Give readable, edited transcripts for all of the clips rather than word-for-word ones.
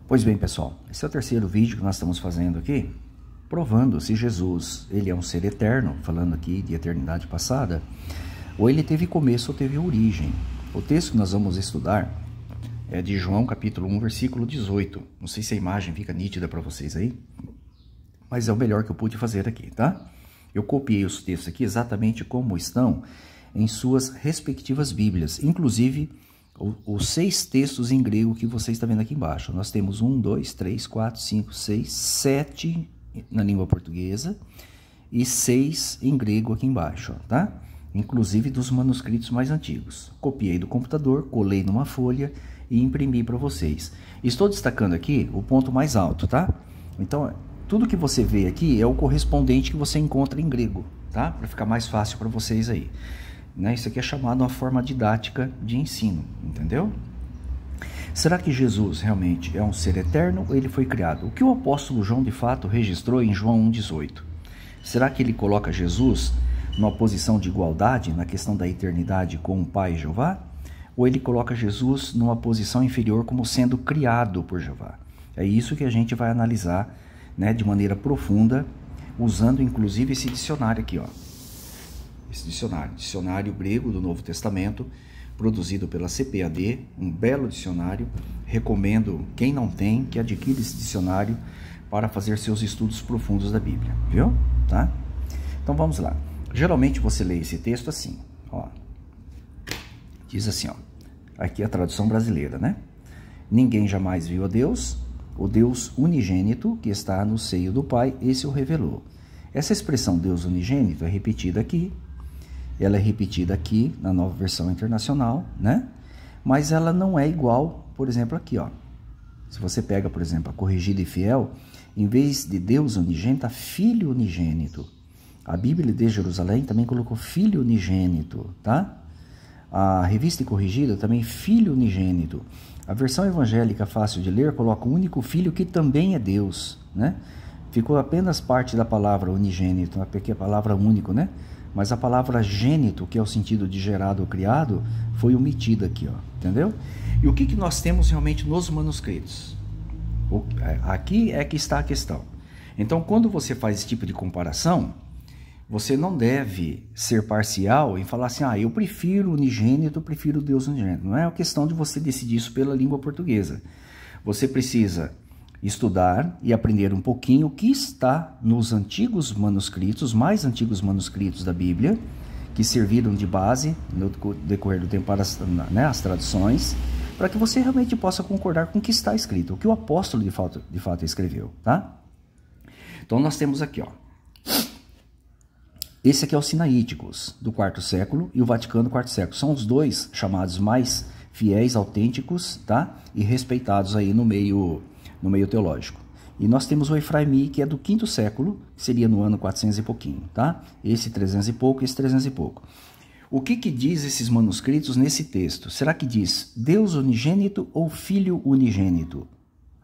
Pois bem, pessoal, esse é o terceiro vídeo que nós estamos fazendo aqui, provando se Jesus ele é um ser eterno, falando aqui de eternidade passada, ou ele teve começo ou teve origem. O texto que nós vamos estudar é de João capítulo 1, versículo 18. Não sei se a imagem fica nítida para vocês aí, mas é o melhor que eu pude fazer aqui, tá? Eu copiei os textos aqui exatamente como estão em suas respectivas Bíblias, inclusive os 6 textos em grego que você está vendo aqui embaixo. Nós temos 1, 2, 3, 4, 5, 6, 7 na língua portuguesa e 6 em grego aqui embaixo, tá? Inclusive dos manuscritos mais antigos. Copiei do computador, colei numa folha e imprimi para vocês. Estou destacando aqui o ponto mais alto, tá? Então, tudo que você vê aqui é o correspondente que você encontra em grego, tá? Para ficar mais fácil para vocês aí. Isso aqui é chamado uma forma didática de ensino, entendeu? Será que Jesus realmente é um ser eterno ou ele foi criado? O que o apóstolo João de fato registrou em João 1,18? Será que ele coloca Jesus numa posição de igualdade na questão da eternidade com o Pai Jeová? Ou ele coloca Jesus numa posição inferior como sendo criado por Jeová? É isso que a gente vai analisar, de maneira profunda, usando inclusive esse dicionário aqui, ó. Esse dicionário grego do Novo Testamento, produzido pela CPAD, um belo dicionário. Recomendo, quem não tem, que adquira esse dicionário para fazer seus estudos profundos da Bíblia, viu? Tá? Então vamos lá. Geralmente você lê esse texto assim, ó. Diz assim, ó. Aqui é a tradução brasileira, né? Ninguém jamais viu a Deus, o Deus unigênito que está no seio do Pai, esse o revelou. Essa expressão Deus unigênito é repetida aqui. Ela é repetida aqui na Nova Versão Internacional, né? Mas ela não é igual, por exemplo, aqui, ó. Se você pega, por exemplo, a Corrigida e Fiel, em vez de Deus unigênito, Filho unigênito. A Bíblia de Jerusalém também colocou Filho unigênito, tá? A Revista e Corrigida também Filho unigênito. A versão evangélica fácil de ler coloca o único Filho que também é Deus, né? Ficou apenas parte da palavra unigênito, porque é a palavra único, né? Mas a palavra gênito, que é o sentido de gerado ou criado, foi omitida aqui, ó, entendeu? E o que nós temos realmente nos manuscritos? Aqui é que está a questão. Então, quando você faz esse tipo de comparação, você não deve ser parcial em falar assim, eu prefiro unigênito, eu prefiro Deus unigênito. Não é uma questão de você decidir isso pela língua portuguesa. Você precisa estudar e aprender um pouquinho o que está nos antigos manuscritos, mais antigos manuscritos da Bíblia, que serviram de base no decorrer do tempo para as traduções, para que você realmente possa concordar com o que está escrito, o que o apóstolo de fato escreveu, tá? Então nós temos aqui, ó. Esse aqui é o Sinaíticos, do 4º século, e o Vaticano do 4º século. São os dois chamados mais fiéis, autênticos, tá? E respeitados aí no meio teológico. E nós temos o Efraimi, que é do 5º século, que seria no ano 400 e pouquinho, tá? Esse 300 e pouco, esse 300 e pouco. O que diz esses manuscritos nesse texto? Será que diz Deus unigênito ou Filho unigênito?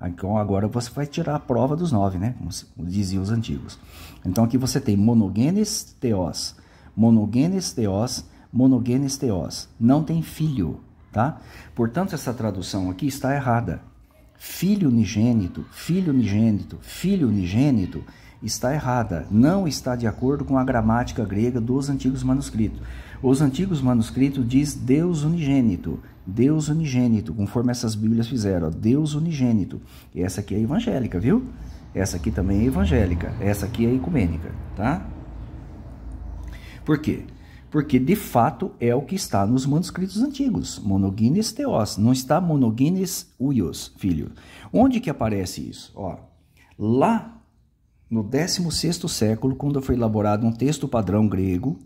Então agora você vai tirar a prova dos 9, né? Como diziam os antigos. Então aqui você tem monogenes theos, monogenes theos, monogenes theos. Não tem filho, tá? Portanto, essa tradução aqui está errada. Filho unigênito, filho unigênito, filho unigênito está errada. Não está de acordo com a gramática grega dos antigos manuscritos. Os antigos manuscritos diz Deus unigênito, conforme essas Bíblias fizeram, ó, Deus unigênito. E essa aqui é evangélica, viu? Essa aqui também é evangélica, essa aqui é ecumênica, tá? Por quê? Porque de fato é o que está nos manuscritos antigos, monogenes theos, não está monogenes huios, filho. Onde que aparece isso? Ó, lá no 16º século, quando foi elaborado um texto padrão grego,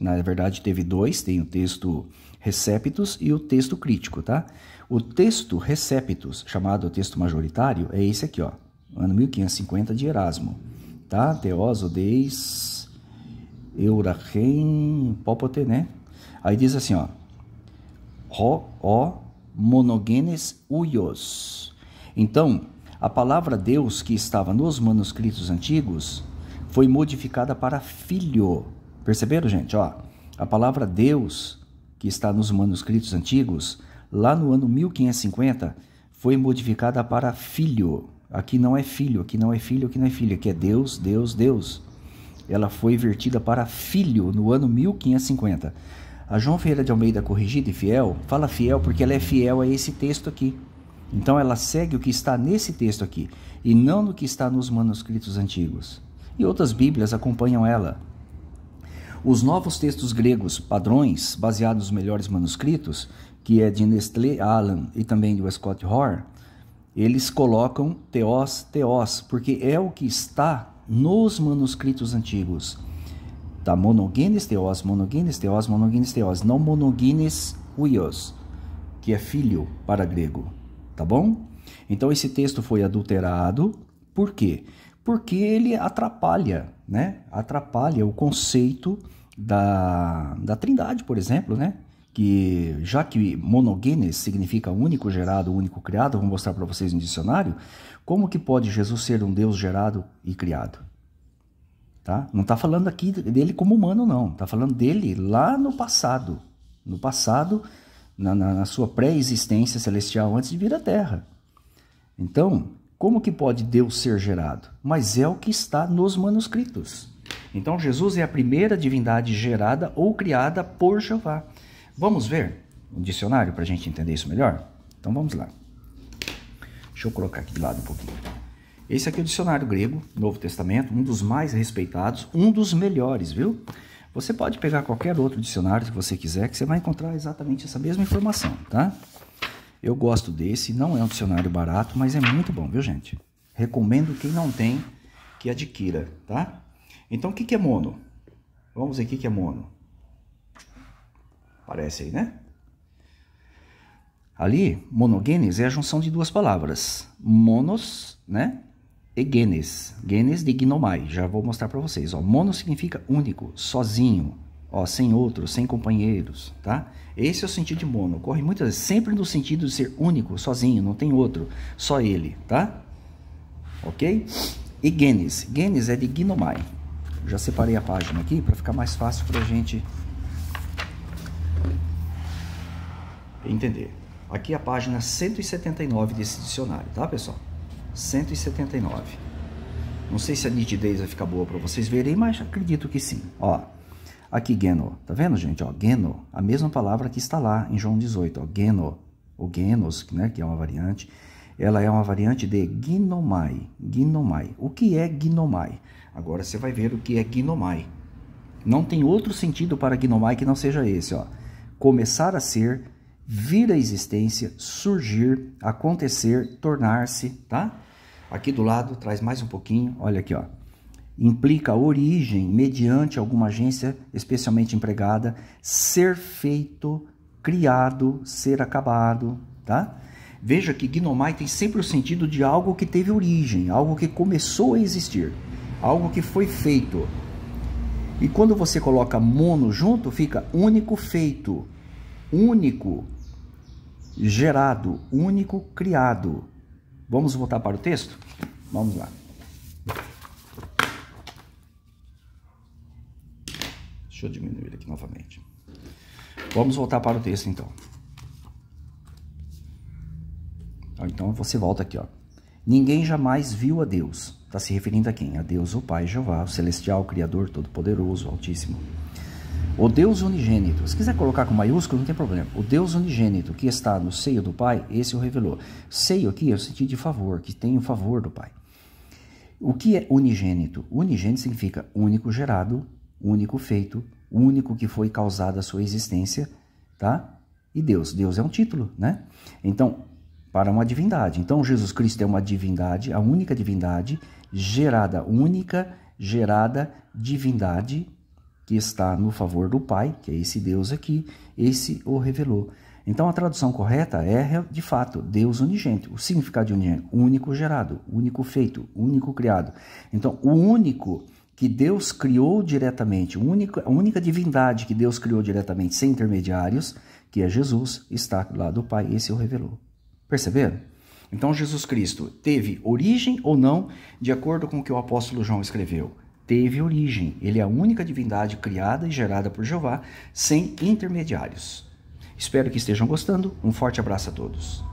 na verdade teve dois, tem o texto Receptus e o texto crítico, tá? O texto Receptus, chamado texto majoritário, é esse aqui, ó, ano 1550 de Erasmo, tá? Theos, odeis, Eurachen, Popote, né? Aí diz assim, ó, monogenes huios. Então, a palavra Deus que estava nos manuscritos antigos foi modificada para filho. Perceberam, gente? Ó, a palavra Deus que está nos manuscritos antigos, lá no ano 1550, foi modificada para filho. Aqui não é filho, aqui não é filho, aqui não é filho, aqui é Deus, Deus, Deus. Ela foi vertida para filho no ano 1550. A João Ferreira de Almeida, corrigida e fiel, fala fiel porque ela é fiel a esse texto aqui. Então ela segue o que está nesse texto aqui, e não no que está nos manuscritos antigos. E outras bíblias acompanham ela. Os novos textos gregos padrões, baseados nos melhores manuscritos, que é de Nestlé Aland e também do Scott Hoare, eles colocam teos, teos, porque é o que está nos manuscritos antigos. Tá, monogenes teos, monogenes teos, monogenes teos, não monogenes huios, que é filho para grego, tá bom? Então esse texto foi adulterado, por quê? Porque ele atrapalha, né? Atrapalha o conceito da Trindade, por exemplo, né? Que já que monogenes significa único gerado, único criado, vou mostrar para vocês no dicionário, como que pode Jesus ser um Deus gerado e criado? Tá? Não está falando aqui dele como humano, não. Está falando dele lá no passado. No passado, na sua pré-existência celestial, antes de vir à Terra. Então, como que pode Deus ser gerado? Mas é o que está nos manuscritos. Então, Jesus é a primeira divindade gerada ou criada por Jeová. Vamos ver um dicionário para a gente entender isso melhor? Então, vamos lá. Deixa eu colocar aqui de lado um pouquinho. Esse aqui é o dicionário grego, Novo Testamento, um dos mais respeitados, um dos melhores, viu? Você pode pegar qualquer outro dicionário que você quiser, que você vai encontrar exatamente essa mesma informação, tá? Eu gosto desse, não é um dicionário barato, mas é muito bom, viu, gente? Recomendo quem não tem que adquira, tá? Então, o que é mono? Vamos ver o que é mono. Aparece aí, né? Ali, monogenes é a junção de duas palavras. Monos, né? E genes. Genes de ginomai. Já vou mostrar para vocês. Ó. Mono significa único, sozinho, ó, sem outros, sem companheiros, tá? Esse é o sentido de mono. Ocorre muitas vezes sempre no sentido de ser único, sozinho, não tem outro, só ele, tá? Ok? E genes. Genes é de ginomai. Já separei a página aqui para ficar mais fácil para a gente entender. Aqui é a página 179 desse dicionário, tá, pessoal? 179. Não sei se a nitidez vai ficar boa para vocês verem, mas acredito que sim. Ó, aqui geno, tá vendo, gente? Ó, geno, a mesma palavra que está lá em João 18, ó, geno, ou genos, né, que é uma variante, ela é uma variante de ginomai, ginomai. O que é ginomai? Agora você vai ver o que é ginomai. Não tem outro sentido para ginomai que não seja esse, ó. Começar a ser, vir à existência, surgir, acontecer, tornar-se, tá? Aqui do lado, traz mais um pouquinho, olha aqui, ó. Implica origem mediante alguma agência especialmente empregada, ser feito, criado, ser acabado, tá? Veja que ginomai tem sempre o sentido de algo que teve origem, algo que começou a existir, algo que foi feito. E quando você coloca mono junto, fica único feito, único gerado, único criado. Vamos voltar para o texto? Vamos lá. Deixa eu diminuir aqui novamente. Vamos voltar para o texto, então. Então você volta aqui, ó. Ninguém jamais viu a Deus. Está se referindo a quem? A Deus, o Pai, Jeová, o Celestial, o Criador, Todo-Poderoso, Altíssimo. O Deus unigênito, se quiser colocar com maiúsculo, não tem problema. O Deus unigênito que está no seio do Pai, esse o revelou. Seio aqui é o sentido de favor, que tem o favor do Pai. O que é unigênito? Unigênito significa único gerado, único feito, único que foi causada a sua existência, tá? E Deus, Deus é um título, né? Então, para uma divindade. Então, Jesus Cristo é uma divindade, a única divindade, gerada, única, gerada divindade, que está no favor do Pai, que é esse Deus aqui, esse o revelou. Então, a tradução correta é, de fato, Deus unigênito. O significado de unigênito, único gerado, único feito, único criado. Então, o único que Deus criou diretamente, a única divindade que Deus criou diretamente, sem intermediários, que é Jesus, está lá do Pai, esse o revelou. Perceberam? Então, Jesus Cristo teve origem ou não, de acordo com o que o apóstolo João escreveu? Teve origem. Ele é a única divindade criada e gerada por Jeová, sem intermediários. Espero que estejam gostando. Um forte abraço a todos.